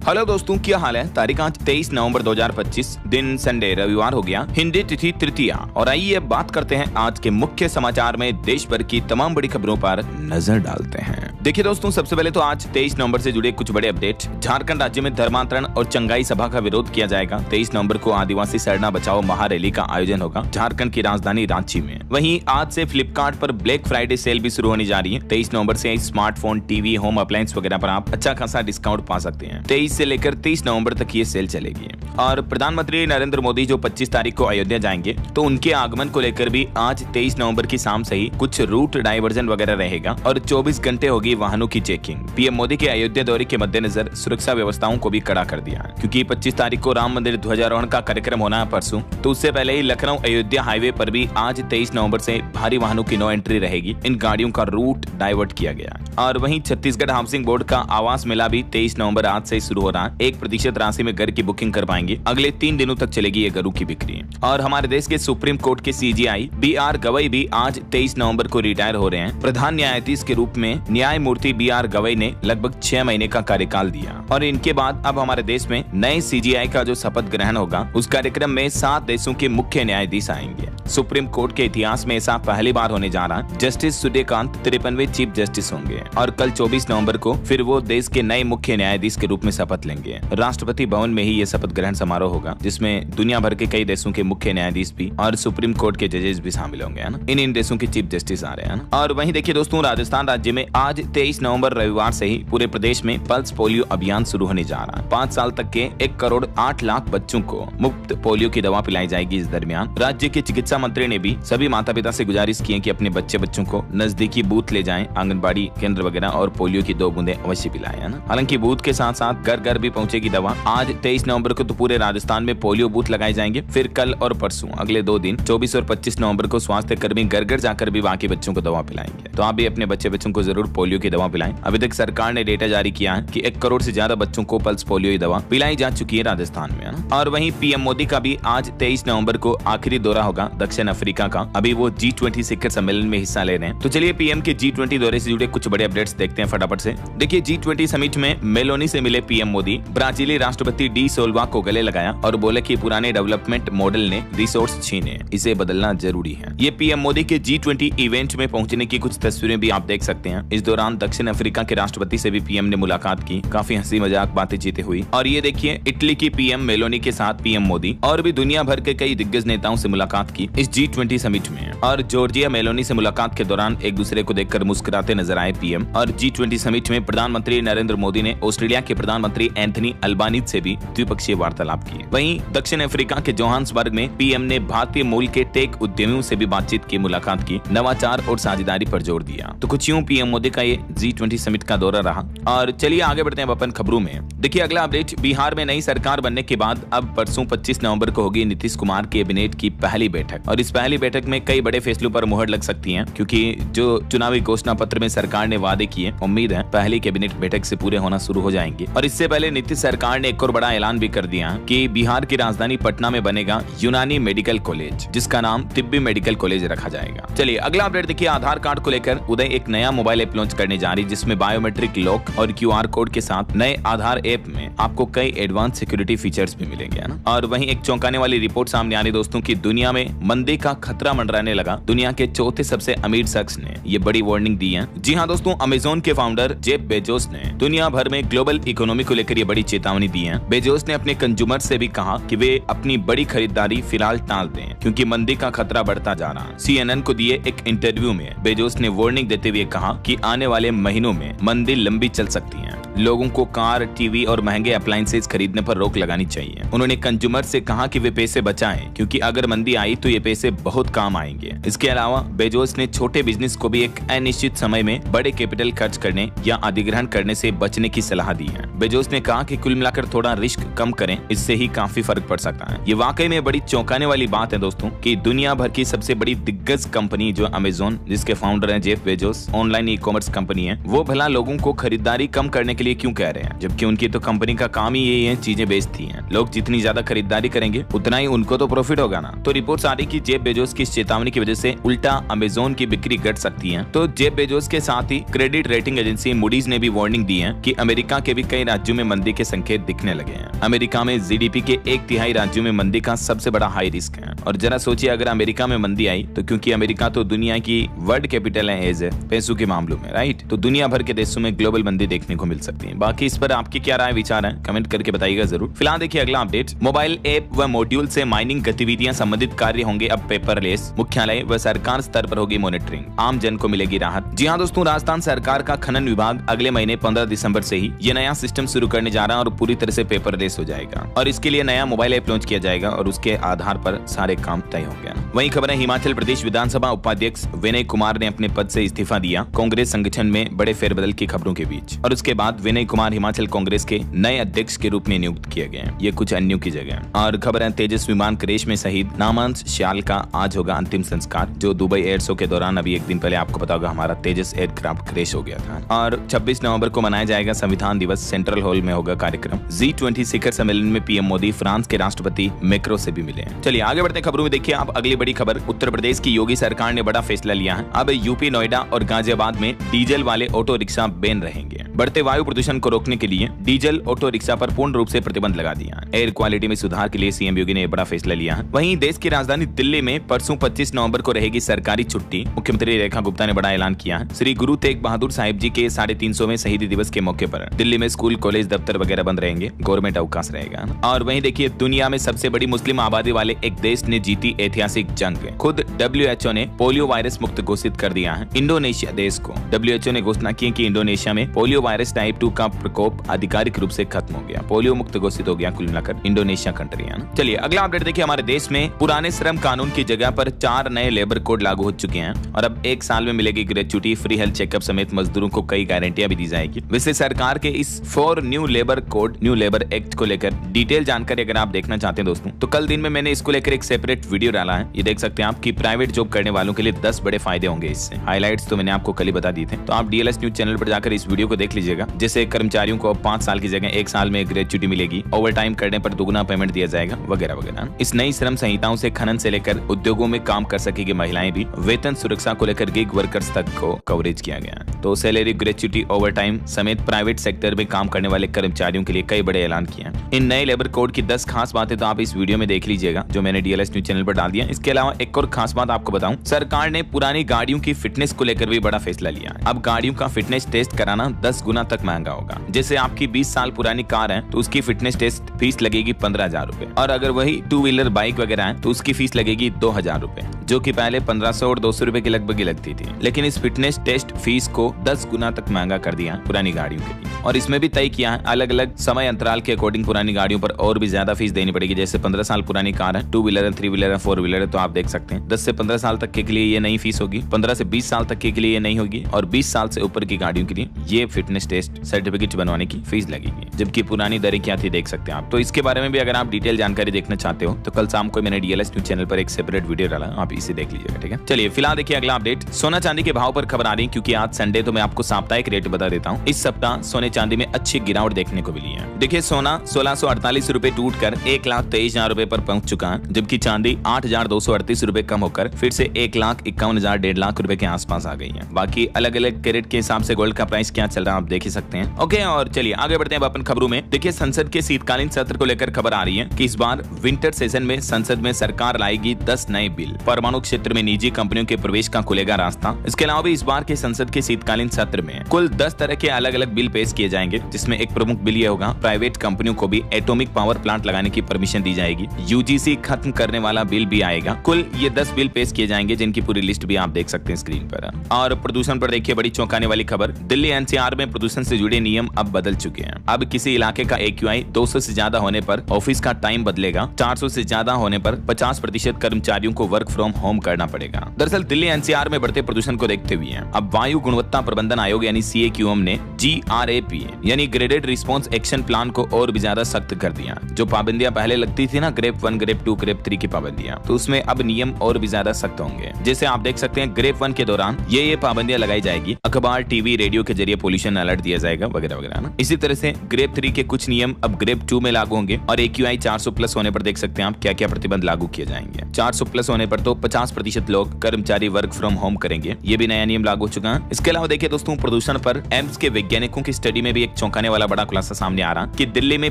Hello दोस्तों, क्या हाल है। तारीख आज 23 नवंबर 2025, दिन संडे रविवार हो गया, हिंदी तिथि तृतीया। और आइए अब बात करते हैं आज के मुख्य समाचार में देश भर की तमाम बड़ी खबरों पर नजर डालते हैं। देखिए दोस्तों, सबसे पहले तो आज 23 नवंबर से जुड़े कुछ बड़े अपडेट। झारखंड राज्य में धर्मांतरण और चंगाई सभा का विरोध किया जाएगा। 23 नवंबर को आदिवासी सरना बचाओ महारैली का आयोजन होगा झारखंड की राजधानी रांची में। वहीं आज से फ्लिपकार्ट पर ब्लैक फ्राइडे सेल भी शुरू होने जा रही है। 23 नवंबर से स्मार्टफोन, टीवी, होम अप्लायंस वगैरह पर आप अच्छा खासा डिस्काउंट पा सकते हैं। 23 से लेकर 30 नवंबर तक ये सेल चलेगी। और प्रधानमंत्री नरेंद्र मोदी जो 25 तारीख को अयोध्या जाएंगे, तो उनके आगमन को लेकर भी आज 23 नवंबर की शाम से ही कुछ रूट डाइवर्जन वगैरह रहेगा और 24 घंटे होगी वाहनों की चेकिंग। पीएम मोदी के अयोध्या दौरे के मद्देनजर सुरक्षा व्यवस्थाओं को भी कड़ा कर दिया है, क्योंकि 25 तारीख को राम मंदिर ध्वजारोहण का कार्यक्रम होना है परसों, तो उससे पहले ही लखनऊ अयोध्या हाईवे पर भी आज 23 नवंबर से भारी वाहनों की नो एंट्री रहेगी। इन गाड़ियों का रूट डाइवर्ट किया गया। और वहीं छत्तीसगढ़ हाउसिंग बोर्ड का आवास मेला भी 23 नवंबर आज से शुरू हो रहा है। 1% राशि में घर की बुकिंग कर पाएंगे। अगले 3 दिनों तक चलेगी ये घरों की बिक्री। और हमारे देश के सुप्रीम कोर्ट के सीजेआई बीआर गवई भी आज 23 नवंबर को रिटायर हो रहे हैं। प्रधान न्यायाधीश के रूप में न्यायमूर्ति बीआर गवई ने लगभग 6 महीने का कार्यकाल दिया। और इनके बाद अब हमारे देश में नए सीजेआई का जो शपथ ग्रहण होगा, उस कार्यक्रम में 7 देशों के मुख्य न्यायाधीश आएंगे। सुप्रीम कोर्ट के इतिहास में ऐसा पहली बार होने जा रहा है। जस्टिस सूर्यकांत 53वें चीफ जस्टिस होंगे और कल 24 नवंबर को फिर वो देश के नए मुख्य न्यायाधीश के रूप में शपथ लेंगे। राष्ट्रपति भवन में ही ये शपथ ग्रहण समारोह होगा, जिसमें दुनिया भर के कई देशों के मुख्य न्यायाधीश भी और सुप्रीम कोर्ट के जजेस भी शामिल होंगे, है ना। इन देशों के चीफ जस्टिस आ रहे हैं। और वहीं देखिए दोस्तों, राजस्थान राज्य में आज 23 नवंबर रविवार से ही पूरे प्रदेश में पल्स पोलियो अभियान शुरू होने जा रहा है। 5 साल तक के 1 करोड़ 8 लाख बच्चों को मुफ्त पोलियो की दवा पिलाई जाएगी। इस दरमियान राज्य के चिकित्सा मंत्री ने भी सभी माता पिता से गुजारिश की है कि अपने बच्चों को नजदीकी बूथ ले जाएं, आंगनबाड़ी केंद्र वगैरह, और पोलियो की 2 बूंदें अवश्य पिलाएं, है ना। हालांकि बूथ के साथ साथ घर घर भी पहुंचेगी दवा। आज 23 नवंबर को तो पूरे राजस्थान में पोलियो बूथ लगाए जाएंगे। फिर कल और परसों अगले 2 दिन 24 और 25 नवंबर को स्वास्थ्य कर्मी घर घर जाकर भी बाकी बच्चों को दवा पिलाएंगे। तो आप भी अपने बच्चों को जरूर पोलियो की दवा पिलाएं। अभी तक सरकार ने डेटा जारी किया है कि 1 करोड़ से ज्यादा बच्चों को पल्स पोलियो की दवा पिलाई जा चुकी है राजस्थान में, है ना। और वहीं पीएम मोदी का भी आज 23 नवंबर को आखिरी दौरा होगा दक्षिण अफ्रीका का। अभी वो G20 शिखर सम्मेलन में हिस्सा ले रहे हैं। तो चलिए पीएम के G20 दौरे से जुड़े कुछ बड़े अपडेट्स देखते हैं फटाफट से। देखिए, G20 समिट में मेलोनी से मिले पीएम मोदी। ब्राजीली राष्ट्रपति डी सोल्वा को गले लगाया और बोले कि पुराने डेवलपमेंट मॉडल ने रिसोर्स छीने, इसे बदलना जरूरी है। ये पीएम मोदी के G20 इवेंट में पहुंचने की कुछ तस्वीरें भी आप देख सकते हैं। इस दौरान दक्षिण अफ्रीका के राष्ट्रपति से भी पीएम ने मुलाकात की। काफी हंसी मजाक बातचीतें हुई। और ये देखिए, इटली की पीएम मेलोनी के साथ पीएम मोदी और भी दुनिया भर के कई दिग्गज नेताओं से मुलाकात की इस G20 समिट में। और जॉर्जिया मेलोनी से मुलाकात के दौरान एक दूसरे को देखकर मुस्कुराते नजर आए पीएम। और G20 समिट में प्रधानमंत्री नरेंद्र मोदी ने ऑस्ट्रेलिया के प्रधानमंत्री एंथनी अल्बानीज से भी द्विपक्षीय वार्तालाप की। वहीं दक्षिण अफ्रीका के जोहान्सबर्ग में पीएम ने भारतीय मूल के टेक उद्यमियों से भी बातचीत की, मुलाकात की, नवाचार और साझेदारी पर जोर दिया। तो कुछ यूं पीएम मोदी का ये G20 समिट का दौरा रहा। और चलिए आगे बढ़ते हैं अपन खबरों में। देखिए अगला अपडेट, बिहार में नई सरकार बनने के बाद अब परसों 25 नवंबर को होगी नीतीश कुमार कैबिनेट की पहली बैठक। और इस पहली बैठक में कई बड़े फैसलों पर मुहर लग सकती है, क्योंकि जो चुनावी घोषणा पत्र में सरकार ने वादे किए, उम्मीद है पहली कैबिनेट बैठक से पूरे होना शुरू हो जाएंगे। और इससे पहले नीतीश सरकार ने एक और बड़ा ऐलान भी कर दिया कि बिहार की राजधानी पटना में बनेगा यूनानी मेडिकल कॉलेज, जिसका नाम तिब्बी मेडिकल कॉलेज रखा जाएगा। चलिए अगला अपडेट देखिए, आधार कार्ड को लेकर उदय एक नया मोबाइल ऐप लॉन्च करने जा रही, जिसमें बायोमेट्रिक लॉक और QR कोड के साथ नए आधार ऐप में आपको कई एडवांस सिक्योरिटी फीचर्स भी मिलेंगे, है ना। और वहीं एक चौंकाने वाली रिपोर्ट सामने आ रही दोस्तों की दुनिया में मंदी का खतरा मंडराने लगा। दुनिया के 4थे सबसे अमीर शख्स ने ये बड़ी वार्निंग दी है। जी हाँ दोस्तों, अमेज़न के फाउंडर जेफ बेजोस ने दुनिया भर में ग्लोबल इकोनॉमी को लेकर ये बड़ी चेतावनी दी है। बेजोस ने अपने कंज्यूमर से भी कहा कि वे अपनी बड़ी खरीदारी फिलहाल टाल दें, क्योंकि मंदी का खतरा बढ़ता जा रहा है। CNN को दिए एक इंटरव्यू में बेजोस ने वार्निंग देते हुए कहा कि आने वाले महीनों में मंदी लंबी चल सकती है। लोगों को कार, टीवी और महंगे अप्लायंसेस खरीदने पर रोक लगानी चाहिए। उन्होंने कंज्यूमर से कहा कि वे पैसे बचाएं, क्योंकि अगर मंदी आई तो ये पैसे बहुत काम आएंगे। इसके अलावा बेजोस ने छोटे बिजनेस को भी एक अनिश्चित समय में बड़े कैपिटल खर्च करने या अधिग्रहण करने से बचने की सलाह दी है। बेजोस ने कहा कि कुल मिलाकर थोड़ा रिस्क कम करें, इससे ही काफी फर्क पड़ सकता है। ये वाकई में बड़ी चौंकाने वाली बात है दोस्तों कि दुनिया भर की सबसे बड़ी दिग्गज कंपनी जो अमेज़न, जिसके फाउंडर हैं Jeff Bezos, online e-commerce company है, वो भला लोगों को खरीदारी कम करने के लिए लिए क्यों कह रहे हैं, जबकि उनकी तो कंपनी का काम ही यही है, चीजें बेचती हैं। लोग जितनी ज्यादा खरीदारी करेंगे उतना ही उनको तो प्रॉफिट होगा ना। तो रिपोर्ट्स आ रही कि जेफ बेजोस की चेतावनी की वजह से उल्टा अमेजोन की बिक्री घट सकती है। तो जेफ बेजोस के साथ ही क्रेडिट रेटिंग एजेंसी मूडीज ने भी वार्निंग दी है कि अमेरिका के भी कई राज्यों में मंदी के संकेत दिखने लगे हैं। अमेरिका में जीडीपी के 1/3 राज्यों में मंदी का सबसे बड़ा हाई रिस्क है। और जरा सोचिए अगर अमेरिका में मंदी आई तो, क्योंकि अमेरिका तो दुनिया की वर्ल्ड कैपिटल है एज पैसों के मामलों में, राइट, तो दुनिया भर के देशों में ग्लोबल मंदी देखने को मिल सकती है। बाकी इस पर आपकी क्या राय विचार है, कमेंट करके बताइएगा जरूर। फिलहाल देखिए अगला अपडेट, मोबाइल ऐप व मॉड्यूल से माइनिंग गतिविधियां संबंधित कार्य होंगे अब पेपरलेस, मुख्यालय व सरकार स्तर पर होगी मॉनिटरिंग, आम जन को मिलेगी राहत। जी हाँ दोस्तों, राजस्थान सरकार का खनन विभाग अगले महीने 15 दिसंबर से ही ये नया सिस्टम शुरू करने जा रहा है और पूरी तरह से पेपरलेस हो जाएगा और इसके लिए नया मोबाइल ऐप लॉन्च किया जाएगा और उसके आधार पर सारे काम तय होंगे। वहीं खबर है, हिमाचल प्रदेश विधानसभा उपाध्यक्ष विनय कुमार ने अपने पद से इस्तीफा दिया, कांग्रेस संगठन में बड़े फेरबदल की खबरों के बीच। और उसके बाद विनय कुमार हिमाचल कांग्रेस के नए अध्यक्ष के रूप में नियुक्त किए गए। ये कुछ अन्यों की जगह। और खबर है, तेजस विमान क्रैश में शहीद नामांश श्याल का आज होगा अंतिम संस्कार, जो दुबई एयर शो के दौरान अभी एक दिन पहले आपको पता होगा हमारा तेजस एयरक्राफ्ट क्रैश हो गया था। और 26 नवंबर को मनाया जाएगा संविधान दिवस, सेंट्रल हॉल में होगा कार्यक्रम। G20 शिखर सम्मेलन में पीएम मोदी फ्रांस के राष्ट्रपति मैक्रो से भी मिले। चलिए आगे बढ़ते खबरों में। देखिए अब अगली बड़ी खबर, उत्तर प्रदेश की योगी सरकार ने बड़ा फैसला लिया है। अब यूपी नोएडा और गाजियाबाद में डीजल वाले ऑटो रिक्शा बैन रहेंगे। बढ़ते वायु प्रदूषण को रोकने के लिए डीजल ऑटो रिक्शा पर पूर्ण रूप से प्रतिबंध लगा दिया। एयर क्वालिटी में सुधार के लिए सीएम योगी ने बड़ा फैसला लिया है। वहीं देश की राजधानी दिल्ली में परसों 25 नवंबर को रहेगी सरकारी छुट्टी। मुख्यमंत्री रेखा गुप्ता ने बड़ा ऐलान किया है। श्री गुरु तेग बहादुर साहिब जी के 350वें शहीदी दिवस के मौके पर दिल्ली में स्कूल, कॉलेज, दफ्तर वगैरह बंद रहेंगे, गवर्नमेंट अवकाश रहेगा। और वहीं देखिए, दुनिया में सबसे बड़ी मुस्लिम आबादी वाले एक देश ने जीती ऐतिहासिक जंग। खुद WHO ने पोलियो वायरस मुक्त घोषित कर दिया है इंडोनेशिया देश को। WHO ने घोषणा की कि इंडोनेशिया में पोलियो वायरस टाइप 2 का प्रकोप आधिकारिक रूप से खत्म हो गया। पोलियो मुक्त घोषित हो गया कुल मिलाकर इंडोनेशिया कंट्री है। चलिए अगला अपडेट देखिए, हमारे देश में पुराने श्रम कानून की जगह पर 4 नए लेबर कोड लागू हो चुके हैं और अब 1 साल में मिलेगी ग्रेच्युटी, फ्री हेल्थ चेकअप समेत मजदूरों को कई गारंटियां भी दी जाएगी। वैसे सरकार के इस 4 new labour code, new labour act को लेकर डिटेल जानकारी अगर आप देखना चाहते हैं दोस्तों, तो कल दिन में मैंने इसको लेकर एक सेपरेट वीडियो डाला है। ये देख सकते हैं आप कि प्राइवेट जॉब करने वालों के लिए 10 बड़े फायदे होंगे इससे। हाइलाइट्स तो मैंने आपको कल ही बता दिए थे, तो आप DLS न्यूज चैनल पर जाकर इस वीडियो को देख लीजिएगा। जैसे कर्मचारियों को 5 साल की जगह 1 साल में ग्रेच्युटी मिलेगी, ओवर टाइम करने पर दुगुना पेमेंट दिया जाएगा वगैरह वगैरह। इस नई श्रम संहिताओं से खनन से लेकर उद्योगों में काम कर सकेगी महिलाएं भी। वेतन सुरक्षा को लेकर गिग वर्कर्स तक को कवरेज किया गया। तो सैलरी, ग्रेच्युटी, ओवर टाइम समेत प्राइवेट सेक्टर में काम करने वाले कर्मचारियों के लिए कई बड़े ऐलान किए। इन नए लेबर कोड की 10 खास बातें तो आप इस वीडियो में देख लीजिएगा जो मैंने DLS न्यूज चैनल पर डाल दिया। इसके अलावा एक और खास बात आपको बताऊं, सरकार ने पुरानी गाड़ियों की फिटनेस को लेकर भी बड़ा फैसला लिया है। अब गाड़ियों का फिटनेस टेस्ट कराना 10 गुना तक महंगा होगा। जैसे आपकी 20 साल पुरानी कार है तो उसकी फिटनेस टेस्ट फीस लगेगी 15,000 रुपए, और अगर वही 2 व्हीलर बाइक वगैरह है तो उसकी फीस लगेगी 2,000 रुपए, जो कि पहले 1500 और 200 रुपए के लगभग ही लगती थी। लेकिन इस फिटनेस टेस्ट फीस को 10 गुना तक महंगा कर दिया पुरानी गाड़ियों के लिए। और इसमें भी तय किया है अलग अलग समय अंतराल के अकॉर्डिंग पुरानी गाड़ियों पर और भी ज्यादा फीस देनी पड़ेगी। जैसे 15 साल पुरानी कार है, 2 व्हीलर है, 3 व्हीलर है, 4 व्हीलर है, तो आप देख सकते हैं 10 से 15 साल तक के लिए ये नई फीस होगी, 15 से 20 साल तक के लिए ये नहीं होगी, और 20 साल से ऊपर की गाड़ियों के लिए ये फिटनेस टेस्ट सर्टिफिकेट बनवाने की फीस लगेगी। जबकि पुरानी दरें क्या थी देख सकते हैं आप। तो इसके बारे में भी अगर आप डिटेल जानकारी देखना चाहते हो तो कल शाम को मैंने DLS न्यूज चैनल पर एक सेपरेट वीडियो डाला, आप इसे देख लीजिएगा, ठीक है। चलिए फिलहाल देखिए अगला अपडेट, सोना चांदी के भाव पर खबर आ रही है क्योंकि आज संडे तो मैं आपको साप्ताहिक रेट बता देता हूँ। इस सप्ताह सोने चांदी में अच्छी गिरावट देखने को मिली है। देखिए सोना 1648 रुपए टूटकर 1,23,000 रुपए पर पहुंच चुका है, जबकि चांदी 8,238 रुपए कम होकर फिर से 1,51,000 1.5 लाख रुपए के आसपास आ गई है। बाकी अलग अलग कैरेट के हिसाब से गोल्ड का प्राइस क्या चल रहा है आप देख ही सकते हैं। ओके, और चलिए आगे बढ़ते हैं अपन खबरों में। देखिए संसद के शीतकालीन सत्र को लेकर खबर आ रही है कि इस बार विंटर सेशन में संसद में सरकार लाएगी 10 नए बिल। परमाणु क्षेत्र में निजी कंपनियों के प्रवेश का खुलेगा रास्ता। इसके अलावा भी इस बार के संसद के शीतकालीन सत्र में कुल 10 तरह के अलग अलग बिल पेश किए जाएंगे, जिसमें एक प्रमुख बिल यह होगा प्राइवेट कंपनियों को भी एटॉमिक पावर प्लांट लगाने की परमिशन दी जाएगी। UGC खत्म करने वाला बिल भी आएगा। कुल ये 10 बिल पेश किए जाएंगे जिनकी पूरी लिस्ट भी आप देख सकते हैं स्क्रीन पर। और प्रदूषण पर देखिए बड़ी चौंकाने वाली खबर, दिल्ली NCR में प्रदूषण से जुड़े नियम अब बदल चुके हैं। अब किसी इलाके का AQI 200 से ज्यादा होने पर ऑफिस का टाइम बदलेगा, 400 से ज्यादा होने पर 50% कर्मचारियों को वर्क फ्रॉम होम करना पड़ेगा। दरअसल दिल्ली NCR में बढ़ते प्रदूषण को देखते हुए अब वायु गुणवत्ता प्रबंधन आयोग यानी CAQM ने GRAP यानी ग्रेडेड रिस्पॉन्स एक्शन प्लान को और भी ज्यादा सख्त कर दिया। जो पाबंदियां पहले लगती थी ना, ग्रेप 1, ग्रेप 2, ग्रेप 3 की पाबंदियां, तो उसमें अब नियम और भी ज्यादा सख्त होंगे। जैसे आप देख सकते हैं ग्रेप 1 के दौरान ये पाबंदियां लगाई जाएगी। अखबार, TV, रेडियो के जरिए पोल्यूशन अलर्ट दिया जाएगा वगैरह वगैरह ना। इसी तरह से ग्रेड 3 के कुछ नियम अब ग्रेड 2 में लागू होंगे और AQI 400 प्लस होने पर देख सकते हैं आप क्या क्या प्रतिबंध लागू किए जाएंगे। 400 प्लस होने पर तो 50% लोग कर्मचारी वर्क फ्रॉम होम करेंगे, ये भी नया नियम लागू हो चुका है। इसके अलावा देखिए दोस्तों, प्रदूषण पर एम्स के वैज्ञानिकों की स्टडी में भी एक चौंकाने वाला बड़ा खुलासा सामने आ रहा कि दिल्ली में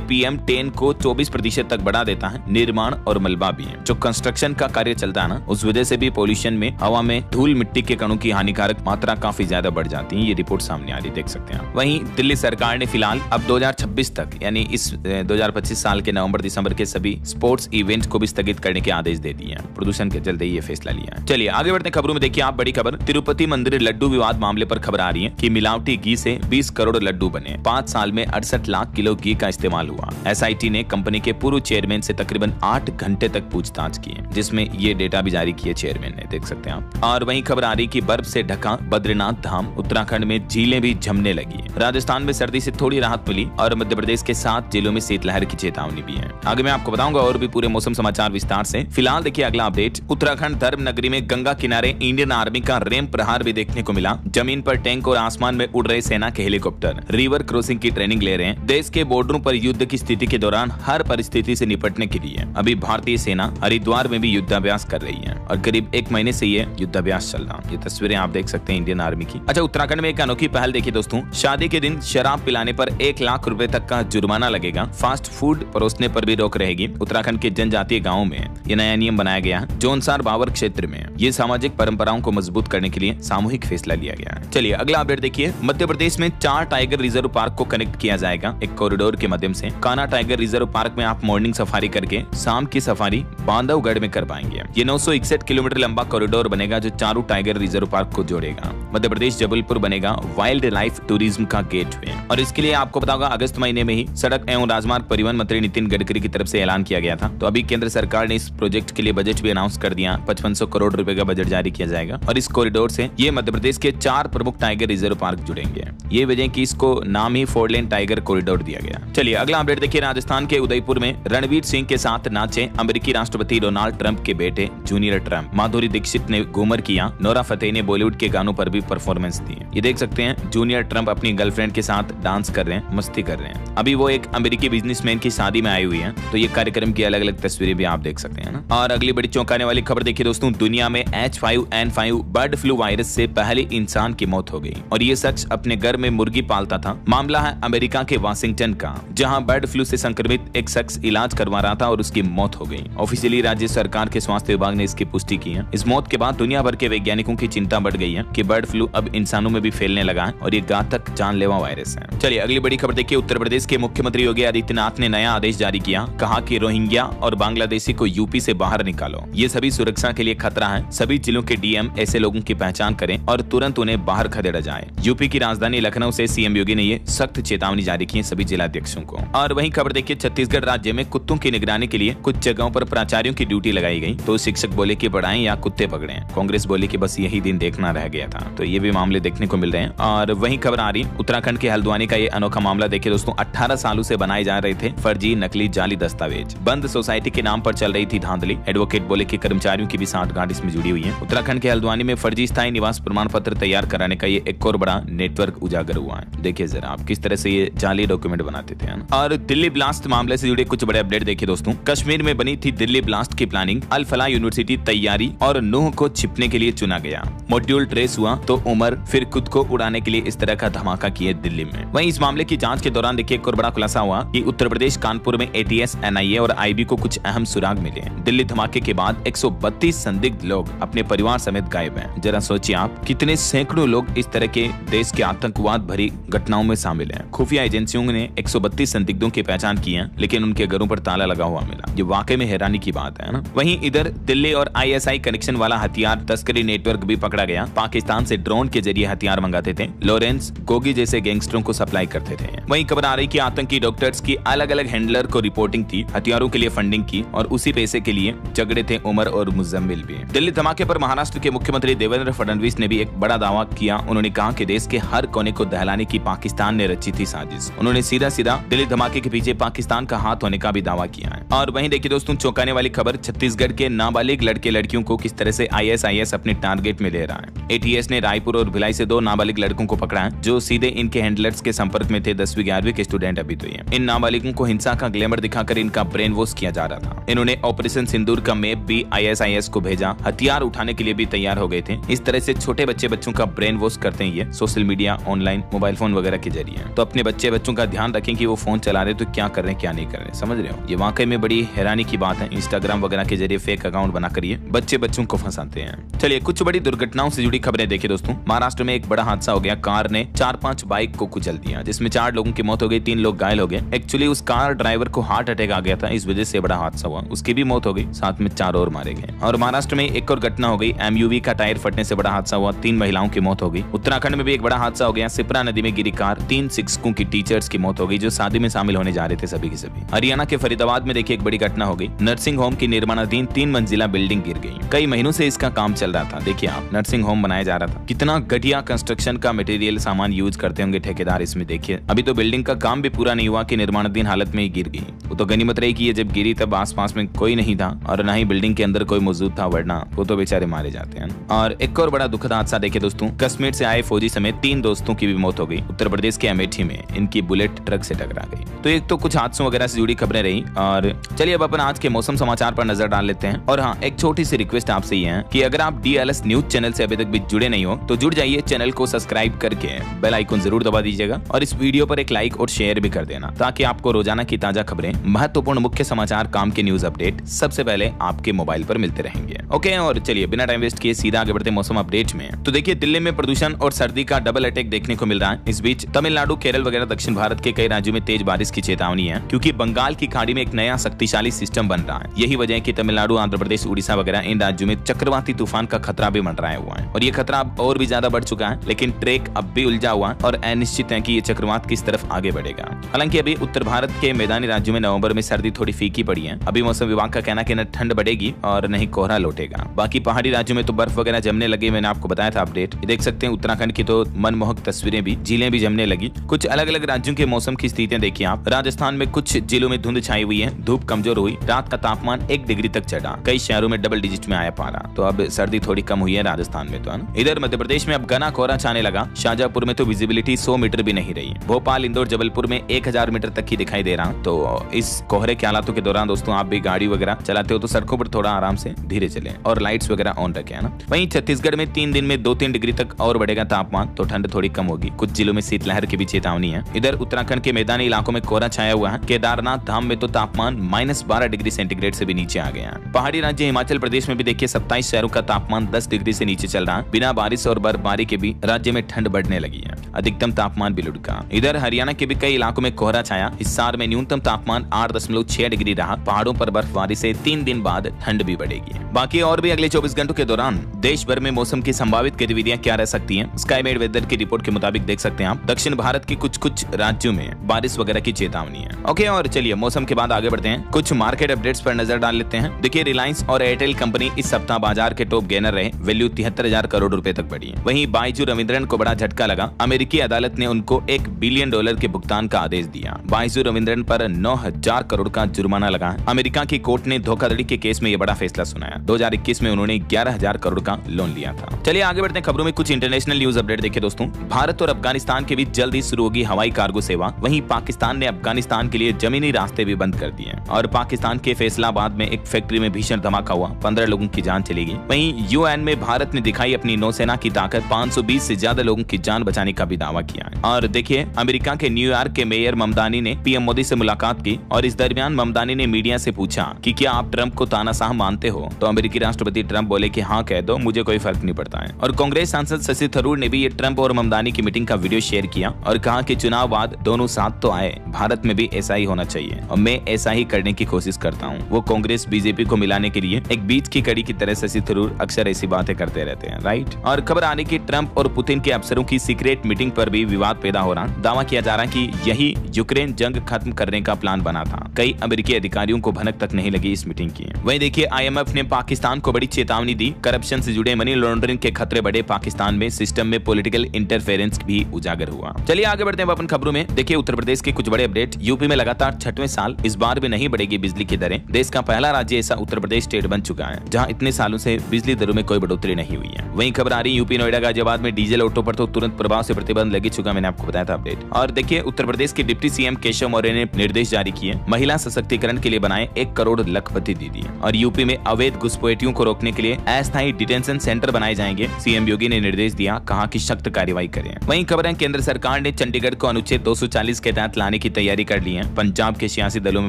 PM10 को 24% तक बढ़ा देता है निर्माण और मलबा भी है। जो कंस्ट्रक्शन का कार्य चलता है ना, उस वजह से भी पोल्यूशन में हवा में धूल मिट्टी के कणों की हानिकारक मात्रा काफी ज्यादा बढ़ जाती है। ये रिपोर्ट सामने आ रही देख सकते हैं। वहीं दिल्ली सरकार ने फिलहाल अब 2026 तक यानी इस 2025 साल के नवंबर दिसंबर के सभी स्पोर्ट्स इवेंट को भी स्थगित करने के आदेश दे दिए हैं। प्रदूषण के चलते ये फैसला लिया है। चलिए आगे बढ़ते खबरों में। देखिए आप बड़ी खबर, तिरुपति मंदिर लड्डू विवाद मामले पर खबर आ रही है कि मिलावटी घी से 20 करोड़ लड्डू बने। 5 साल में 68 लाख किलो घी का इस्तेमाल हुआ। SIT ने कंपनी के पूर्व चेयरमैन से तकरीबन 8 घंटे तक पूछताछ की, जिसमें ये डेटा भी जारी किए चेयरमैन ने, देख सकते हैं आप। और वहीं खबर आ रही कि बर्फ से ढका बद्रीनाथ धाम, उत्तराखंड में झीलें भी जमने लगी। राजस्थान में सर्दी से थोड़ी राहत मिली और मध्य प्रदेश के 7 जिलों में शीतलहर की चेतावनी भी है। आगे मैं आपको बताऊंगा और भी पूरे मौसम समाचार विस्तार से। फिलहाल देखिए अगला अपडेट, उत्तराखंड धर्म नगरी में गंगा किनारे इंडियन आर्मी का रेम प्रहार भी देखने को मिला। जमीन पर टैंक और आसमान में उड़ रहे सेना के हेलीकॉप्टर रिवर क्रॉसिंग की ट्रेनिंग ले रहे हैं। देश के बॉर्डरों पर युद्ध की स्थिति के दौरान हर परिस्थिति से निपटने के लिए अभी भारतीय सेना हरिद्वार में भी युद्धाभ्यास कर रही है और करीब 1 महीने से ये युद्धाभ्यास चल रहा है। ये तस्वीरें आप देख सकते हैं इंडियन आर्मी की। अच्छा, उत्तराखंड में एक अनोखी पहल देखिए दोस्तों, शादी के दिन शराब पिलाने पर 1 लाख रुपए तक का जुर्माना लगेगा। फास्ट फूड परोसने पर भी रोक रहेगी। उत्तराखंड के जनजातीय गाँव में ये नया नियम बनाया गया है। जोनसार बावर क्षेत्र में ये सामाजिक परंपराओं को मजबूत करने के लिए सामूहिक फैसला लिया गया है। चलिए अगला अपडेट देखिए, मध्य प्रदेश में 4 टाइगर रिजर्व पार्क को कनेक्ट किया जाएगा एक कॉरिडोर के माध्यम से। कान्हा टाइगर रिजर्व पार्क में आप मॉर्निंग सफारी करके शाम की सफारी बांधवगढ़ में कर पाएंगे। ये 961 किलोमीटर लंबा कॉरिडोर बनेगा जो चारों टाइगर रिजर्व पार्क को जोड़ेगा। मध्य प्रदेश जबलपुर बनेगा वाइल्ड लाइफ टूरिज्म का गेटवे और इसके लिए आपको पता होगा अगस्त महीने में ही सड़क एवं राजमार्ग परिवहन मंत्री नितिन गडकरी की तरफ से ऐलान किया गया था। तो अभी केंद्र सरकार ने इस प्रोजेक्ट के लिए बजट भी अनाउंस कर दिया। 5500 करोड़ रुपए का बजट जारी किया जाएगा और इस कॉरिडोर से ये मध्य प्रदेश के 4 प्रमुख टाइगर रिजर्व पार्क जुड़ेंगे। ये वजह कि इसको नाम ही 4 लेन टाइगर कॉरिडोर दिया गया। चलिए अगला अपडेट देखिए, राजस्थान के उदयपुर में रणवीर सिंह के साथ नाचे अमेरिकी राष्ट्रपति डोनाल्ड ट्रंप के बेटे जूनियर ट्रंप। माधुरी दीक्षित ने घूमर किया। नोरा फतेही ने बॉलीवुड के गानों पर भी परफॉर्मेंस दी। ये देख सकते हैं जूनियर ट्रंप अपनी गर्लफ्रेंड के साथ डांस कर रहे हैं, मस्ती कर रहे हैं। अभी वो एक अमेरिकी बिजनेसमैन की शादी में आई हुई है। तो ये कार्यक्रम की अलग अलग तस्वीरें भी आप देख सकते हैं ना। और अगली बड़ी चौंकाने वाली खबर देखिए दोस्तों, दुनिया में H5N5 बर्ड फ्लू वायरस से पहले इंसान की मौत हो गई और ये शख्स अपने घर में मुर्गी पालता था। मामला है अमेरिका के वाशिंगटन का, जहां बर्ड फ्लू से संक्रमित एक शख्स इलाज करवा रहा था और उसकी मौत हो गई। ऑफिशियली राज्य सरकार के स्वास्थ्य विभाग ने इसकी पुष्टि की है। इस मौत के बाद दुनिया भर के वैज्ञानिकों की चिंता बढ़ गई है कि बर्ड फ्लू अब इंसानों में भी फैलने लगा है और ये घातक जानलेवा वायरस है। चलिए अगली बड़ी खबर देखिए, उत्तर प्रदेश के मुख्यमंत्री योगी आदित्यनाथ ने नया आदेश जारी किया। कहा कि रोहिंग्या और बांग्लादेशी को यूपी से बाहर निकालो, ये सभी सुरक्षा के लिए खतरा है। सभी जिलों के डीएम ऐसे लोगों की पहचान करें और तुरंत उन्हें बाहर खदेड़ा जाए। यूपी की राजधानी लखनऊ से सीएम योगी ने ये सख्त चेतावनी जारी की सभी जिलाध्यक्षों को। और वहीं खबर देखिए, छत्तीसगढ़ राज्य में कुत्तों की निगरानी के लिए कुछ जगहों पर प्राचार्यों की ड्यूटी लगाई गई। तो शिक्षक बोले कि बढ़ाएं या कुत्ते पकड़ें। कांग्रेस बोले कि बस यही दिन देखना रह गया था। तो ये भी मामले देखने को मिल रहे हैं। और वहीं खबर आ रही उत्तराखंड के हल्द्वानी का ये अनोखा मामला देखिए दोस्तों, 18 सालों से बनाए जा रहे थे फर्जी नकली जाली दस्तावेज। बंद सोसाइटी के नाम पर चल रही थी धांधली। एडवोकेट बोले कि कर्मचारियों की भी सांठगांठ इसमें जुड़ी हुई है। उत्तराखंड के हल्द्वानी में फर्जी स्थायी निवास प्रमाण पत्र तैयार कराने का ये एक और बड़ा नेटवर्क उजागर हुआ है। देखिए जरा आप किस तरह से ये जाली डॉक्यूमेंट बनाते थे। और दिल्ली ब्लास्ट मामले से जुड़े कुछ बड़े अपडेट देखिए दोस्तों, कश्मीर में बनी थी दिल्ली ब्लास्ट की प्लानिंग। अल फलाह यूनिवर्सिटी तैयारी और नूह को छिपने के लिए चुना गया। मॉड्यूल ट्रेस हुआ तो उमर फिर खुद को उड़ाने के लिए इस तरह का धमाका किए दिल्ली में। वहीं इस मामले की जांच के दौरान देखिए एक और बड़ा खुलासा हुआ कि उत्तर प्रदेश कानपुर में ATS, NIA और IB को कुछ अहम सुराग मिले। दिल्ली धमाके के बाद 132 संदिग्ध लोग अपने परिवार समेत गायब हैं। जरा सोचिए आप, कितने सैकड़ों लोग इस तरह के देश के आतंकवाद भरी घटनाओं में शामिल हैं। खुफिया एजेंसियों ने 132 संदिग्धों की पहचान की है, लेकिन उनके घरों पर ताला लगा हुआ मिला। ये वाकई में हैरानी की बात है ना। वहीं इधर दिल्ली और ISI कनेक्शन वाला हथियार तस्करी नेटवर्क भी पकड़ा गया। पाकिस्तान से ड्रोन के जरिए हथियार मंगाते थे। लॉरेंस गोगी जैसे गैंगस्टरों को सप्लाई करते थे। वहीं खबर आ रही कि आतंकी डॉक्टर्स की अलग अलग हैंडलर को रिपोर्टिंग थी, हथियारों के लिए फंडिंग की और उसी पैसे के लिए झगड़े थे उमर और मुजम्मिल भी। दिल्ली धमाके पर महाराष्ट्र के मुख्यमंत्री देवेंद्र फडणवीस ने भी एक बड़ा दावा किया। उन्होंने कहा कि देश के हर कोने को दहलाने की पाकिस्तान ने रची थी साजिश। उन्होंने सीधा सीधा दिल्ली धमाके के पीछे पाकिस्तान का हाथ होने का भी दावा किया है। और वहीं देखिए दोस्तों, चौंकाने वाली खबर, छत्तीसगढ़ के नाबालिग लड़के लड़कियों को किस तरह से ISIS अपने टारगेट में ले रहा है। ATS ने रायपुर और भिलाई से 2 नाबालिग लड़कों को पकड़ा है जो सीधे इन इनके हैंडलर्स के संपर्क में थे 10वीं 11वीं के स्टूडेंट अभी तो ये। इन नाबालिगों को हिंसा का ग्लैमर दिखाकर इनका ब्रेन वॉश किया जा रहा था। इन्होंने ऑपरेशन सिंदूर का मैप भी ISIS को भेजा, हथियार उठाने के लिए भी तैयार हो गए थे। इस तरह से छोटे बच्चों का ब्रेन वॉश करते हैं ये social media, online, mobile phone वगैरह के जरिए। तो अपने बच्चों का ध्यान रखें कि वो फोन चला रहे तो क्या कर रहे हैं क्या नहीं कर रहे, समझ रहे हो। ये वाकई में बड़ी हैरानी की बात है। इंस्टाग्राम वगैरह के जरिए फेक अकाउंट बनाकर ये बच्चों को फंसाते हैं। चलिए कुछ बड़ी दुर्घटनाओं से जुड़ी खबरें देखिए दोस्तों। महाराष्ट्र में एक बड़ा हादसा हो गया। कार ने 4-5 बाइक को कुचल दिया, जिसमें 4 लोगों की मौत हो गई, 3 लोग घायल हो गए। एक्चुअली उस कार ड्राइवर को हार्ट अटैक आ गया था, इस वजह से बड़ा हादसा हुआ। उसकी भी मौत हो गई, साथ में 4 और मारे गए। और महाराष्ट्र में एक और घटना हो गई। MUV का टायर फटने से बड़ा हादसा हुआ, 3 महिलाओं की मौत हो गई। उत्तराखंड में भी एक बड़ा हादसा हो गया। सिप्रा नदी में गिरी कार, 3 शिक्षकों की टीचर्स की मौत हो गई जो शादी में शामिल होने जा रहे थे सभी के सभी। हरियाणा के फरीदाबाद में देखिए एक बड़ी घटना हो गई। नर्सिंग होम की निर्माणाधीन 3 मंजिला बिल्डिंग गिर गई। कई महीनों से इसका काम चल रहा था। देखिए आप, नर्सिंग होम बनाया जा रहा था। कितना घटिया कंस्ट्रक्शन का मटेरियल सामान यूज करते होंगे ठेकेदार इसमें। देखिए अभी तो बिल्डिंग का काम भी पूरा नहीं हुआ कि निर्माणाधीन हालत में ही गिर गई। वो तो गनीमत रही कि ये जब गिरी तब आसपास में कोई नहीं था और न ही बिल्डिंग के अंदर कोई मौजूद था, वरना वो तो बेचारे मारे जाते हैं। और एक और बड़ा दुखद हादसा देखिए दोस्तों। कश्मीर से आए फौजी समेत 3 दोस्तों की भी मौत हो गई। उत्तर प्रदेश के अमेठी में इनकी बुलेट ट्रक से टकरा गई। तो एक तो कुछ हादसों वगैरह से जुड़ी खबरें रही। और चलिए अब अपन आज के मौसम समाचार पर नजर डाल लेते हैं। और हाँ, एक छोटी सी रिक्वेस्ट आपसे ये है कि अगर आप DLS न्यूज चैनल से अभी तक भी जुड़े नहीं हो तो जुड़ जाइए। चैनल को सब्सक्राइब करके बेल आइकन जरूर दबा दीजिएगा और इस वीडियो पर एक लाइक और शेयर भी कर देना, ताकि आपको रोजाना की ताजा खबरें, महत्वपूर्ण मुख्य समाचार, काम के न्यूज अपडेट सबसे पहले आपके मोबाइल पर मिलते रहेंगे। ओके, और चलिए बिना टाइम वेस्ट किए सीधा आगे बढ़ते मौसम अपडेट में। तो देखिए दिल्ली में प्रदूषण और सर्दी का डबल अटैक देखने को मिल रहा है। इस बीच तमिलनाडु, केरल वगैरह दक्षिण भारत के कई राज्यों में तेज बारिश की चेतावनी है, क्योंकि बंगाल की खाड़ी में एक नया शक्तिशाली सिस्टम बन रहा है। यही वजह है कि तमिलनाडु, आंध्र प्रदेश, उड़ीसा वगैरह इन राज्यों में चक्रवाती तूफान का खतरा भी मंडराया हुआ है। और ये खतरा अब और भी ज्यादा बढ़ चुका है, लेकिन ट्रैक अब भी उलझा हुआ है और अनिश्चित है कि ये चक्रवात किस तरफ आगे बढ़ेगा। हालांकि अभी उत्तर भारत के मैदानी राज्यों में नवंबर में सर्दी थोड़ी फीकी पड़ी है। अभी मौसम विभाग का कहना है कि न ठंड बढ़ेगी और न ही कोहरा लौटेगा। बाकी पहाड़ी राज्यों में तो बर्फ वगैरह जमने लगी। मैंने आपको बताया था अपडेट, देख सकते हैं उत्तराखंड की तो मनमोहक तस्वीरें भी, झीलें भी जमने लगी। कुछ अलग अलग राज्यों के मौसम की स्थितियां देखिए आप। राजस्थान में कुछ जिलों में धुंध छाई हुई है, धूप कमजोर हुई, रात का तापमान 1 डिग्री तक चढ़ा, कई शहरों में डबल डिजिट में आया पारा। तो अब सर्दी थोड़ी कम हुई है राजस्थान में तो है ना। इधर मध्य प्रदेश में अब घना कोहरा छाने लगा। शाहजहांपुर में तो विजिबिलिटी 100 मीटर भी नहीं रही। भोपाल, इंदौर, जबलपुर में 1000 मीटर तक ही दिखाई दे रहा। तो इस कोहरे के हालातों के दौरान दोस्तों आप भी गाड़ी वगैरह चलाते हो तो सड़कों पर थोड़ा आराम से धीरे चलें और लाइट्स वगैरह ऑन रखें, है ना। वहीं छत्तीसगढ़ में 3 दिन में 2-3 डिग्री तक और बढ़ेगा तापमान, तो ठंड थोड़ी कम होगी। कुछ जिलों में शीतलहर की भी चेतावनी है। इधर उत्तराखंड के मैदानी इलाकों में कोहरा छाया हुआ है। केदारनाथ धाम में तो तापमान -12 डिग्री सेंटीग्रेड से भी नीचे आ गया है। पहाड़ी राज्य हिमाचल प्रदेश में भी देखिए 27 शहरों का तापमान 10 डिग्री से नीचे चल रहा है। बिना बारिश और बर्फबारी के भी राज्य में ठंड बढ़ने लगी है। अधिकतम तापमान भी लुढ़का। इधर हरियाणा के भी कई इलाकों में कोहरा छाया। हिसार में न्यूनतम तापमान 8.6 डिग्री रहा। पहाड़ों पर बर्फबारी से 3 दिन बाद ठंड भी बढ़ेगी। बाकी और भी अगले 24 घंटों के दौरान देश भर में मौसम की संभावित गतिविधियां क्या रह सकती हैं, स्काईमेड वेदर की रिपोर्ट के मुताबिक देख सकते हैं आप। दक्षिण भारत के कुछ राज्यों में बारिश वगैरह की चेतावनी है। ओके, और चलिए मौसम के बाद आगे बढ़ते हैं। कुछ मार्केट अपडेट्स पर नजर डाल लेते हैं। देखिए रिलायंस और एयरटेल कंपनी इस सप्ताह बाजार के टॉप गेनर रहे। वैल्यू 73,000 करोड़ रुपए तक बढ़ी है। वहीं बाइजू रविंद्रन को बड़ा झटका लगा। अमेरिकी अदालत ने उनको $1 बिलियन के भुगतान का आदेश दिया। बाइजू रविंद्रन पर 9,000 करोड़ का जुर्माना लगा। अमेरिका की कोर्ट ने धोखाधड़ी के केस में यह बड़ा फैसला सुनाया। 2021 में उन्होंने 11,000 करोड़ का लोन लिया था। चलिए आगे बढ़ते हैं खबरों में। कुछ इंटरनेशनल न्यूज अपडेट देखिए दोस्तों। भारत और अफगानिस्तान के बीच जल्द ही शुरू होगी हवाई कार्गो सेवा। वहीं पाकिस्तान ने अफगानिस्तान के लिए जमीनी रास्ते भी बंद कर दिए। और पाकिस्तान के फैसलाबाद में एक फैक्ट्री में भीषण धमाका हुआ, 15 लोगों की जान चली गई। वहीं UN में भारत ने दिखाई अपनी नौसेना की ताकत, 520 से ज्यादा लोगों की जान बचाने का भी दावा किया है। और देखिए अमेरिका के न्यूयॉर्क के मेयर ममदानी ने PM मोदी से मुलाकात की और इस दरमियान ममदानी ने मीडिया से पूछा कि क्या आप ट्रंप को तानाशाह मानते हो। तो अमेरिकी राष्ट्रपति ट्रंप बोले कि हाँ कह दो, मुझे कोई फर्क नहीं पड़ता है। और कांग्रेस सांसद शशि थरूर ने भी ये ट्रंप और ममदानी की मीटिंग का वीडियो शेयर किया और कहा कि चुनाव बाद दोनों साथ तो आए, भारत में भी ऐसा ही होना चाहिए और मैं ऐसा ही करने की कोशिश करता हूँ। वो कांग्रेस बीजेपी को मिलाने के लिए एक बीच की कड़ी की तरह शशि थरूर अक्सर ऐसी बातें करते रहते हैं, राइट। और खबर आने की ट्रंप और पुतिन के अफसरों की सीक्रेट मीटिंग पर भी विवाद पैदा हो रहा। दावा किया जा रहा कि यही यूक्रेन जंग खत्म करने का प्लान बना था। कई अमेरिकी अधिकारियों को भनक तक नहीं लगी इस मीटिंग की। वहीं देखिए IMF ने पाकिस्तान को बड़ी चेतावनी दी। करप्शन से जुड़े मनी लॉन्ड्रिंग के खतरे बढ़े। पाकिस्तान में सिस्टम में पॉलिटिकल इंटरफेरेंस भी उजागर हुआ। चलिए आगे बढ़ते हैं अपन खबरों में। देखिए उत्तर प्रदेश के कुछ बड़े अपडेट। यूपी में लगातार 6वें साल इस बार भी नहीं बढ़ेगी बिजली की दरें। देश का पहला राज्य ऐसा उत्तर प्रदेश स्टेट बन चुका है जहां इतने सालों से बिजली दरों में कोई बढ़ोतरी नहीं हुई है। वहीं खबर आ रही यूपी नोएडा गाजियाबाद में डीजल ऑटो पर तो तुरंत प्रभाव से प्रतिबंध लग ही चुका, मैंने आपको बताया था अपडेट। और देखिए उत्तर प्रदेश के डिप्टी सीएम केशव मौर्य ने निर्देश जारी किए, महिला सशक्तिकरण के लिए बनाए 1 करोड़ लखपति दीदी। और यूपी में अवैध घुसपैठियों को रोकने के लिए अस्थायी डिटेंशन सेंटर बनाए जाएंगे, सीएम योगी ने निर्देश दिया, कहा कि सख्त कार्रवाई करें। वहीं खबर है केंद्र सरकार ने चंडीगढ़ को अनुच्छेद 240 के तहत लाने की तैयारी कर ली है, पंजाब के सियासी दलों में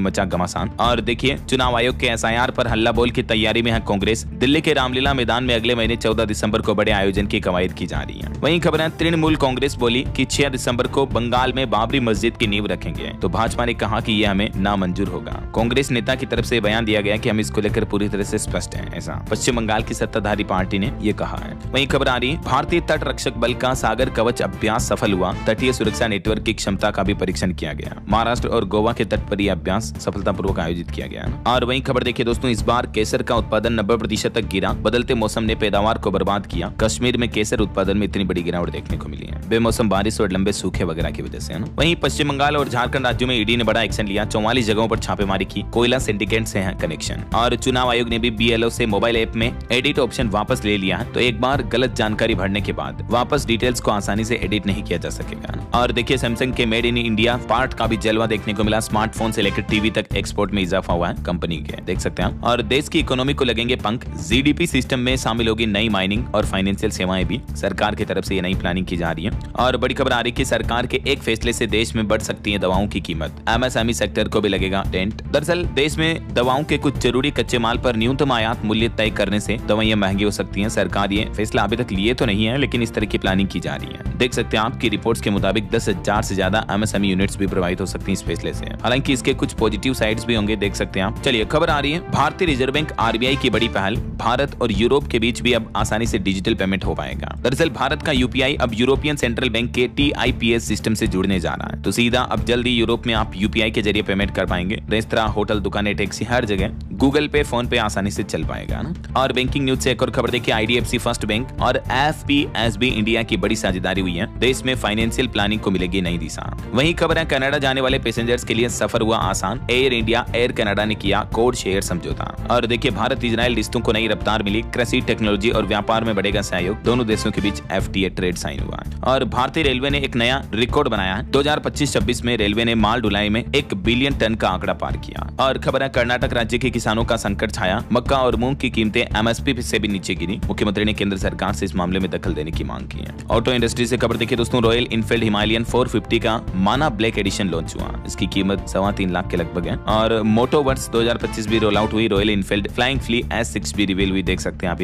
मचा घमासान। और देखिए चुनाव आयोग के एसआईआर पर हल्ला बोल की तैयारी में है कांग्रेस, दिल्ली के रामलीला मैदान में अगले महीने 14 दिसंबर को बड़े आयोजन की कवायद की जा रही है। वहीं खबर है तृणमूल कांग्रेस बोली कि 6 दिसंबर को बंगाल में बाबरी मस्जिद की नींव रखेंगे, तो भाजपा ने कहा कि यह हमें नामंजूर होगा। कांग्रेस नेता की तरफ से बयान दिया गया कि हम इसको लेकर पूरी तरह से स्पष्ट हैं, ऐसा पश्चिम बंगाल की सत्ताधारी पार्टी ने यह कहा है। वहीं खबर आ रही भारतीय तट रक्षक बल का सागर कवच अभ्यास सफल हुआ, तटीय सुरक्षा नेटवर्क की क्षमता का भी परीक्षण किया गया। महाराष्ट्र और गोवा के तट पर यह अभ्यास सफलतापूर्वक आयोजित किया गया। और वहीं खबर देखिए दोस्तों, इस बार केसर का उत्पादन 90% तक गिरा, बदलते मौसम ने पैदावार को बर्बाद किया। कश्मीर में केसर उत्पादन में इतनी बड़ी गिरावट देखने को मिली है, बेमौसम बारिश और लंबे सूखे वगैरह की वजह से, है ना। वहीं पश्चिम बंगाल और झारखंड राज्यों में ईडी ने बड़ा एक्शन लिया, 44 जगहों पर छापेमारी की, कोयला सिंडिकेट से है कनेक्शन। और चुनाव आयोग ने भी बीएलओ से मोबाइल ऐप में एडिट ऑप्शन वापस ले लिया है, तो एक बार गलत जानकारी भरने के बाद वापस डिटेल्स को आसानी से एडिट नहीं किया जा सकेगा। और देखिए सैमसंग के मेड इन इंडिया पार्ट का भी जलवा देखने को मिला, स्मार्टफोन से लेकर टीवी तक एक्सपोर्ट में इजाफा हुआ है कंपनी के, देख सकते हैं। और देश की इकोनॉमी को लगेंगे पंख, जीडीपी सिस्टम में शामिल होगी नई माइनिंग और फाइनेंशियल सेवाएं भी, सरकार की तरफ से ये नई प्लानिंग की जा रही है। और बड़ी खबर आ रही है कि सरकार के एक फैसले से देश में बढ़ सकती है दवाओं की कीमत, एमएसएमई सेक्टर को भी लगेगा डेंट। दरअसल देश में दवाओं के कुछ जरूरी कच्चे माल पर न्यूनतम आयात मूल्य तय करने से दवाइयां महंगी हो सकती हैं। सरकार ये फैसला अभी तक लिए तो नहीं है, लेकिन इस तरह की प्लानिंग की जा रही है। देख सकते हैं आपकी रिपोर्ट्स के मुताबिक 10,000 से ज्यादा एमएसएमई यूनिट्स भी प्रभावित हो सकती हैं इस फैसले से। हालांकि इसके कुछ पॉजिटिव साइड्स भी होंगे, देख सकते हैं आप। चलिए खबर आ रही है भारतीय रिजर्व बैंक आरबीआई की बड़ी पहल, भारत और यूरोप के बीच भी अब आसानी से डिजिटल पेमेंट हो पाएगा। दरअसल भारत का यूपीआई अब यूरोपियन सेंट्रल बैंक के टीआईपीएस सिस्टम से जुड़ने जा रहा है, तो सीधा अब जल्दी यूरोप में आप यूपीआई के जरिए पेमेंट कर पाएंगे। रेस्तरां, होटल, दुकानें, टैक्सी, हर जगह गूगल पे, फोन पे आसानी से चल पाएगा ना। और बैंकिंग न्यूज से एक और खबर देखिए, आईडीएफसी फर्स्ट बैंक और एफपीएसबी इंडिया की बड़ी साझेदारी हुई है, देश में फाइनेंशियल प्लानिंग को मिलेगी नई दिशा। वहीं खबर है कनाडा जाने वाले पैसेंजर्स के लिए सफर हुआ आसान, एयर इंडिया, एयर कनाडा ने किया कोड शेयर समझौता। और देखिए भारत इजराइल रिश्तों को नई रफ्तार मिली, कृषि, टेक्नोलॉजी और व्यापार में बढ़ेगा सहयोग, दोनों देशों के बीच एफटीए ट्रेड साइन हुआ। और भारतीय रेलवे ने एक नया रिकॉर्ड बनाया है, 2025-26 में रेलवे ने माल ढुलाई में 1 बिलियन टन का आंकड़ा पार किया। और खबर है कर्नाटक राज्य के किसानों का संकट छाया, मक्का और मूंग की कीमतें एमएसपी से भी नीचे गिरी, मुख्यमंत्री ने केंद्र सरकार से इस मामले में दखल देने की मांग की है। ऑटो इंडस्ट्री से खबर देखिए दोस्तों, रॉयल इनफील्ड हिमालयन 450 का माना ब्लैक एडिशन लॉन्च हुआ, इसकी कीमत 3.25 लाख के लगभग है। और मोटो वर्स 2025 भी रोल आउट हुई, Royal Enfield Flying Flea S6 भी रिवील हुई, देख सकते हैं आप।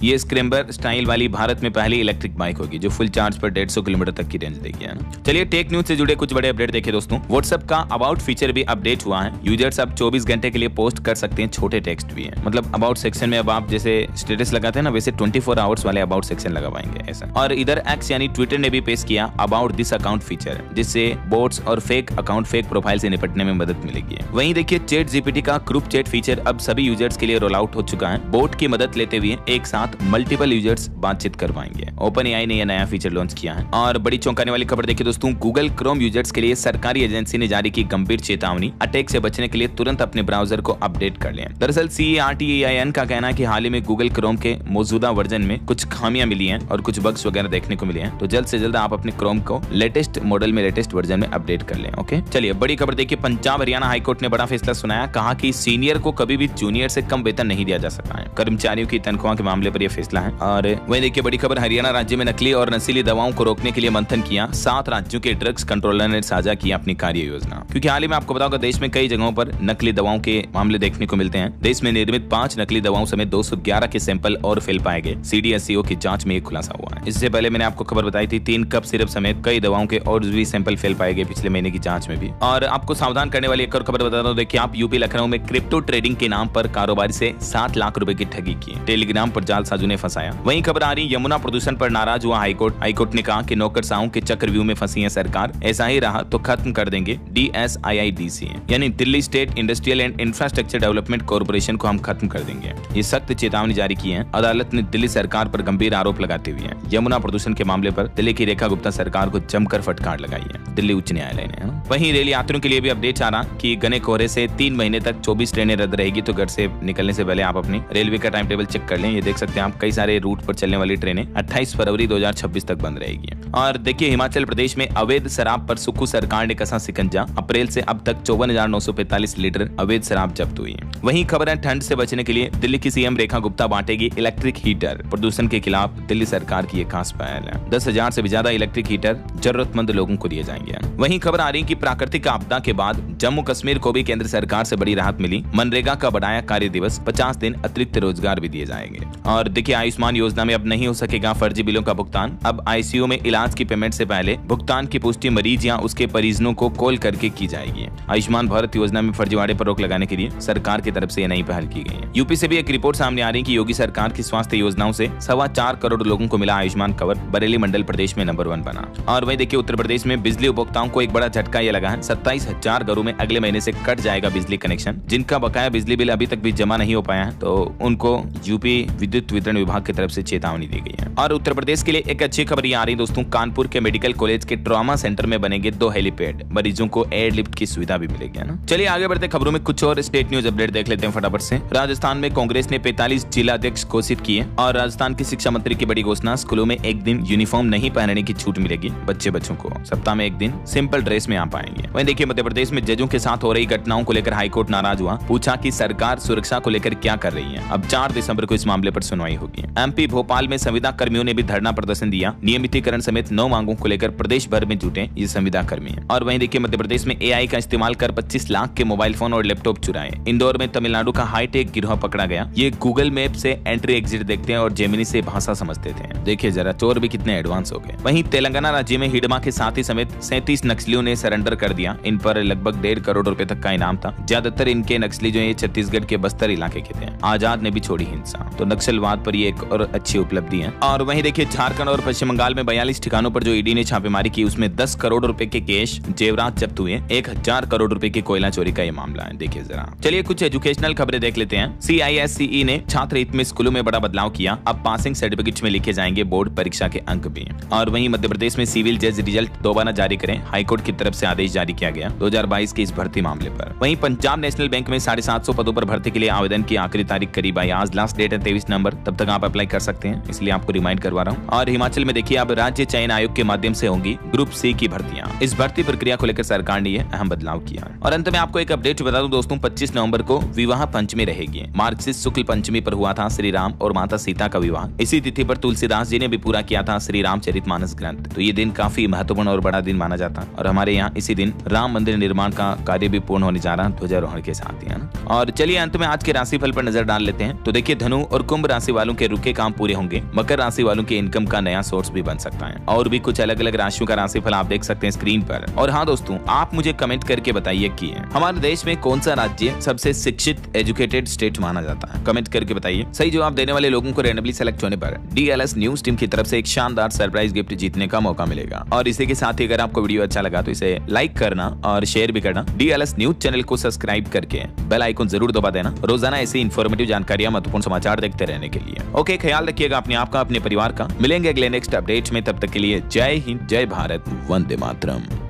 ये स्क्रैम्बर स्टाइल वाली भारत में पहली इलेक्ट्रिक बाइक होगी जो फुल चार्ज पर 150 किलोमीटर तक की रेंज देगी, है ना। चलिए टेक न्यूज से जुड़े कुछ बड़े अपडेट देखिए दोस्तों, व्हाट्सएप का अबाउट फीचर भी अपडेट हुआ है, यूजर्स अब 24 घंटे के लिए पोस्ट कर सकते हैं, छोटे टेक्स्ट भी है, मतलब अबाउट सेक्शन में अब आप जैसे स्टेटस लगाते हैं ना, वैसे 24 आवर्स वाले अबाउट सेक्शन लगा पाएंगे ऐसा। और इधर एक्स यानी ट्विटर ने भी पेश किया अबाउट दिस अकाउंट फीचर, जिससे बोट्स और फेक अकाउंट, फेक प्रोफाइल से निपटने में मदद मिलेगी। वहीं देखिए चैट जीपीटी का ग्रुप चैट फीचर अब सभी यूजर्स के लिए रोल आउट हो चुका है, बोट की मदद लेते हुए एक साथ मल्टीपल यूजर्स बातचीत कर पाएंगे। ओपन एआई ने यह नया फीचर लॉन्च किया है। और बड़ी चौंकाने वाली खबर देखिए दोस्तों, गूगल क्रोम यूजर्स के लिए सरकारी एजेंसी ने जारी की गंभीर चेतावनी, अटैक से बचने के लिए तुरंत अपने ब्राउजर को अपडेट कर लें। दरअसल CERTAIN का कहना है कि हाल ही में गूगल क्रोम के मौजूदा वर्जन में कुछ खामियां मिली हैं और कुछ बग्स वगैरह देखने को मिले हैं, तो जल्द से जल्द आप अपने क्रोम को लेटेस्ट मॉडल में, लेटेस्ट वर्जन में अपडेट कर लें। ओके, चलिए बड़ी खबर देखिए, पंजाब हरियाणा हाईकोर्ट ने बड़ा फैसला सुनाया, कहा कि सीनियर को कभी भी जूनियर से कम वेतन नहीं दिया जा सकता है, कर्मचारियों की तनख्वाह के मामले पर यह फैसला है। और वहीं देखिए बड़ी खबर, हरियाणा राज्य में नकली और नशीली दवाओं को रोकने के लिए मंथन किया, 7 राज्यों के ड्रग्स कंट्रोलर ने साझा किया अपनी कार्य योजना। क्योंकि हाल ही में आपको बताऊंगा देश में कई जगहों पर नकली दवाओं के मामले देखने को मिलते हैं। देश में निर्मित 5 नकली दवाओं समेत 211 के सैंपल और फेल पाए गए, CDSCO की जांच में एक खुलासा हुआ है। इससे पहले मैंने आपको खबर बताई थी 3 कप सिरप समेत कई दवाओं के और भी सैंपल फेल पाए गए पिछले महीने की जांच में भी। और आपको सावधान करने वाली एक और खबर बता दूं, देखिए आप यूपी लखनऊ में क्रिप्टो ट्रेडिंग के नाम पर कारोबारी से 7 लाख रुपए की ठगी की, टेलीग्राम पर जालसाजों ने फंसाया। वहीं खबर आ रही, यमुना प्रदूषण पर नाराज हुआ हाईकोर्ट ने कहा कि नौकरशाहों के चक्रव्यूह में फंसी है सरकार, ऐसा ही रहा तो खत्म कर देंगे DSIIDC, यानी Delhi state industrial and infrastructure development corporation को हम खत्म कर देंगे। ये सख्त चेतावनी जारी की है। अदालत ने दिल्ली सरकार पर गंभीर आरोप लगाते हुए यमुना प्रदूषण के मामले पर दिल्ली की रेखा गुप्ता सरकार को जमकर फटकार लगाई है दिल्ली उच्च न्यायालय ने। वहीं रेल यात्रियों के लिए भी अपडेट आ रहा कि घने कोहरे से 3 महीने तक 24 ट्रेनें रद्द रहेगी, तो घर से निकलने से पहले आप अपनी रेलवे का टाइम टेबल चेक कर लें। ये देख सकते हैं आप, कई सारे रूट पर चलने वाली ट्रेनें 28 फरवरी 2026 तक बंद रहेगी। और देखिए हिमाचल प्रदेश में अवैध शराब पर सुक्खू सरकार ने कसा शिकंजा। अप्रैल से अब तक 54,945 लीटर अवैध शराब जब्त हुई है। वहीं खबर है ठंड से बचने के लिए दिल्ली की CM Rekha Gupta बांटेगी electric heater. प्रदूषण के खिलाफ दिल्ली सरकार की एक खास पहल है। 10,000 से भी ज्यादा इलेक्ट्रिक हीटर जरूरतमंद लोगों को दिए जाएंगे। वहीं खबर आ रही है कि प्राकृतिक आपदा के बाद जम्मू कश्मीर को भी केंद्र सरकार से बड़ी राहत मिली। मनरेगा का बढ़ाया कार्य दिवस, 50 दिन अतिरिक्त रोजगार भी दिए जाएंगे। और देखिए आयुष्मान योजना में अब नहीं हो सकेगा फर्जी बिलों का भुगतान। अब आईसीयू में इलाज की पेमेंट से पहले भुगतान की पुष्टि मरीज या उसके परिजनों को कॉल करके की जाएगी। आयुष्मान भारत योजना में फर्जीवाड़े पर रोक लगाने के लिए सरकार की तरफ से यह नई पहल की गई है। यूपी से भी एक रिपोर्ट सामने आ रही है कि योगी सरकार की स्वास्थ्य योजनाओं से 4.25 करोड़ लोगों को मिला आयुष्मान कवर। बरेली मंडल प्रदेश में नंबर 1 बना। और वहीं देखिए उत्तर प्रदेश में बिजली उपभोक्ताओं को एक बड़ा झटका यह लगा है। 27,000 घरों में अगले महीने से कट जाएगा बिजली कनेक्शन। जिनका बकाया बिजली बिल अभी तक भी जमा नहीं हो पाया है तो उनको यूपी विद्युत वितरण विभाग की तरफ से चेतावनी दी गई है। और उत्तर प्रदेश के लिए एक अच्छी खबर आ रही दोस्तों, कानपुर के मेडिकल कॉलेज के ट्रॉमा सेंटर में बनेंगे 2 हेलीपैड। मरीजों को एयरलिफ्ट की सुविधा भी मिलेगी ना। चलिए आगे बढ़ते खबरों में कुछ और स्टेट न्यूज अपडेट देख लेते हैं फटाफट से। राजस्थान में कांग्रेस ने 45 जिला अध्यक्ष घोषित किए। और राजस्थान के शिक्षा मंत्री की बड़ी घोषणा, स्कूलों में एक दिन यूनिफॉर्म नहीं पहनने की छूट मिलेगी। बच्चों को सप्ताह में एक दिन सिंपल ड्रेस में आ पाएंगे। वहीं देखिए मध्य प्रदेश में जजों के साथ हो रही घटनाओं को लेकर हाईकोर्ट नाराज हुआ। पूछा कि सरकार सुरक्षा को लेकर क्या कर रही है। अब 4 दिसंबर को इस मामले पर सुनवाई होगी। एमपी भोपाल में संविदा कर्मियों ने भी धरना प्रदर्शन दिया। नियमितीकरण समेत 9 मांगों को लेकर प्रदेश भर में जुटे ये संविदा कर्मी हैं। और वहीं देखिए मध्य प्रदेश में एआई का इस्तेमाल कर 25 लाख के मोबाइल फोन और लैपटॉप चुराए। इंदौर में तमिलनाडु का हाईटेक गिरोह पकड़ा गया। ये गूगल मैप से एंट्री एग्जिट देखते हैं और जेमिनी से भाषा समझते थे। देखिए जरा चोर भी कितने एडवांस हो गए। वहीं तेलंगाना राज्य में हिडमा के साथी समेत 37 नक्सलियों ने सरेंडर कर दिया। इन पर लगभग 1.5 करोड़ रुपए तक का इनाम था। ज्यादातर इनके नक्सली जो है छत्तीसगढ़ के बस्तर इलाके के थे। आजाद ने भी छोड़ी हिंसा, तो नक्सलवाद पर ये एक और अच्छी उपलब्धि है। और वहीं देखिए झारखंड और पश्चिम बंगाल में 42 ठिकानों पर जो ईडी ने छापेमारी की उसमें 10 करोड़ रुपए के कैश जेवरात जब्त हुए। 1000 करोड़ रुपए की कोयला चोरी का ये मामला है। देखिए जरा चलिए कुछ एजुकेशनल खबरें देख लेते हैं। CISCE ने छात्र हित में स्कूलों में बड़ा बदलाव किया। अब पासिंग सर्टिफिकेट में लिखे जाएंगे बोर्ड परीक्षा के अंक भी। और वहीं मध्य प्रदेश में सिविल जज रिजल्ट दोबारा जारी करें, हाईकोर्ट की तरफ से आदेश जारी किया गया 2022 के इस भर्ती मामले पर। वहीं पंजाब नेशनल बैंक में 750 पदों पर भर्ती के लिए आवेदन की आखिरी तारीख करीब आई। आज लास्ट डेट है 23 नवंबर, तब तक आप अप्लाई कर सकते हैं, इसलिए आपको रिमाइंड करवा रहा हूँ। और हिमाचल में देखिए अब राज्य चयन आयोग के माध्यम से होंगी ग्रुप C की भर्तियां। इस भर्ती प्रक्रिया को लेकर सरकार ने यह अहम बदलाव किया। और अंत में आपको एक अपडेट बता दूं दोस्तों, 25 नवंबर को विवाह पंचमी रहेगी। मार्गशीर्ष शुक्ल पंचमी पर हुआ था श्री राम और माता सीता का विवाह। इसी तिथि पर तुलसीदास जी ने भी पूरा किया था श्री रामचरितमानस ग्रंथ। तो ये दिन काफी महत्वपूर्ण और बड़ा दिन माना जाता है। और हमारे यहाँ इसी दिन राम मंदिर निर्माण का कार्य भी पूर्ण होने जा रहा है ध्वजारोहण के साथ ही, है ना। और चलिए अंत में आज के राशिफल पर नजर डाल लेते हैं। तो देखिए धनु और कुंभ राशि वालों के रुके काम पूरे होंगे। मकर राशि वालों के इनकम का नया सोर्स भी बन सकता है। और भी कुछ अलग अलग राशियों का राशिफल आप देख सकते हैं स्क्रीन पर। और हाँ दोस्तों, आप मुझे कमेंट करके बताइए कि हमारे देश में कौन सा राज्य सबसे शिक्षित एजुकेटेड स्टेट माना जाता है। कमेंट करके बताइए। सही जवाब देने वाले लोगों को रैंडमली सेलेक्ट होने पर DLS न्यूज टीम की तरफ से एक शानदार सरप्राइज गिफ्ट जीतने का मौका मिलेगा। और इसी के साथ ही अगर आपको वीडियो अच्छा लगा तो इसे लाइक करना और शेयर भी करना। DLS न्यूज चैनल को सब्सक्राइब करके बेल आइकन जरूर दबा देना, रोजाना ऐसी इन्फॉर्मेटिव जानकारियां, महत्वपूर्ण समाचार देखते रहने के लिए। ओके, ख्याल रखिएगा अपने आप का, अपने परिवार का। मिलेंगे अगले नेक्स्ट अपडेट में, तब तक के लिए जय हिंद, जय भारत, वंदे मातरम।